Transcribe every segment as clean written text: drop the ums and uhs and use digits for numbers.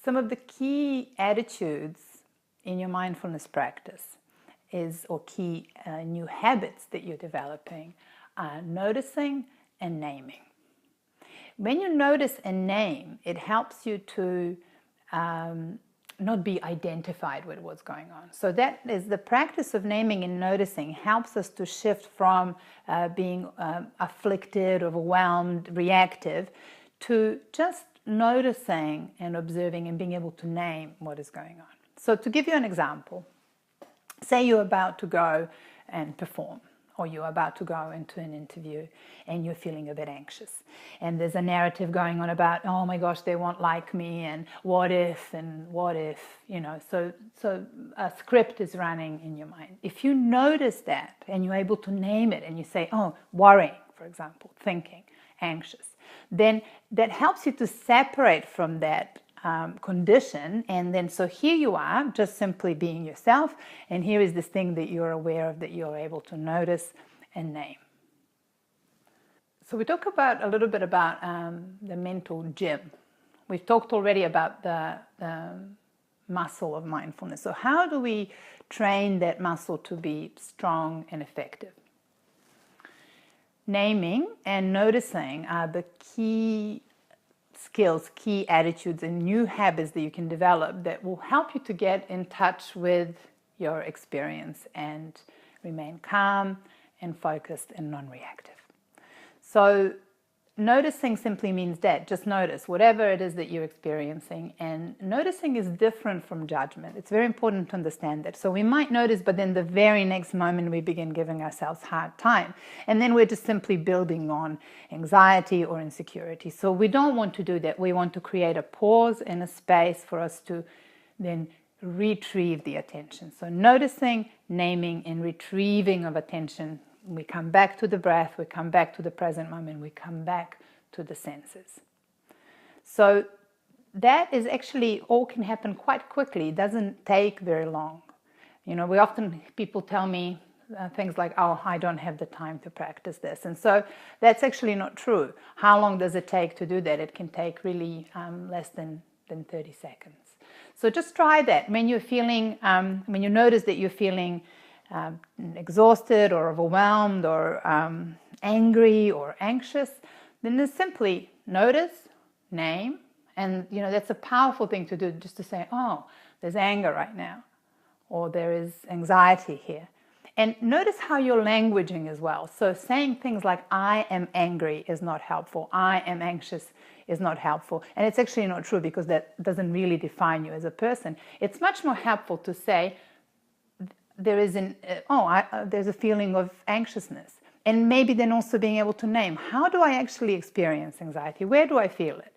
some of the key attitudes in your mindfulness practice or key new habits that you're developing are noticing and naming. When you notice and name, it helps you to not be identified with what's going on. So that is the practice of naming and noticing helps us to shift from being afflicted, overwhelmed, reactive, to just noticing and observing and being able to name what is going on. So to give you an example, say you're about to go and perform, or you're about to go into an interview and you're feeling a bit anxious. And there's a narrative going on about, oh my gosh, they won't like me, and what if, you know. So a script is running in your mind. If you notice that and you're able to name it and you say, oh, worrying, for example, thinking, anxious, then that helps you to separate from that condition, and then so here you are just simply being yourself, and here is this thing that you're aware of, that you're able to notice and name. So we talk a little bit about the mental gym. We've talked already about the muscle of mindfulness. So how do we train that muscle to be strong and effective? Naming and noticing are the key skills, key attitudes, and new habits that you can develop that will help you to get in touch with your experience and remain calm and focused and non-reactive. So noticing simply means that, just notice whatever it is that you're experiencing, and noticing is different from judgment. It's very important to understand that. So we might notice, but then the very next moment we begin giving ourselves a hard time, and then we're just simply building on anxiety or insecurity. So we don't want to do that. We want to create a pause and a space for us to then retrieve the attention. So noticing, naming, and retrieving of attention. We come back to the breath, we come back to the present moment, we come back to the senses. So that is actually all can happen quite quickly. It doesn't take very long. You know, people tell me things like, oh, I don't have the time to practice this. And so that's actually not true. How long does it take to do that? It can take really less than 30 seconds. So just try that. When you're feeling, when you notice that you're feeling exhausted or overwhelmed or angry or anxious, then just simply notice, name, and you know that's a powerful thing to do, just to say, oh, there's anger right now, or there is anxiety here. And notice how you're languaging as well. So saying things like, I am angry is not helpful, I am anxious is not helpful. And it's actually not true, because that doesn't really define you as a person. It's much more helpful to say, there's a feeling of anxiousness. And maybe then also being able to name, how do I actually experience anxiety? Where do I feel it?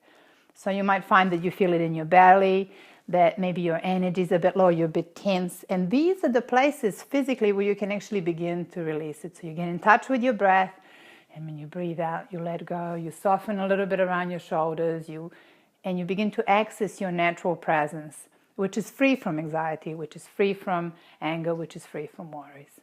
So you might find that you feel it in your belly, that maybe your energy is a bit low, you're a bit tense. And these are the places physically where you can actually begin to release it. So you get in touch with your breath, and when you breathe out, you let go, you soften a little bit around your shoulders, and you begin to access your natural presence, which is free from anxiety, which is free from anger, which is free from worries.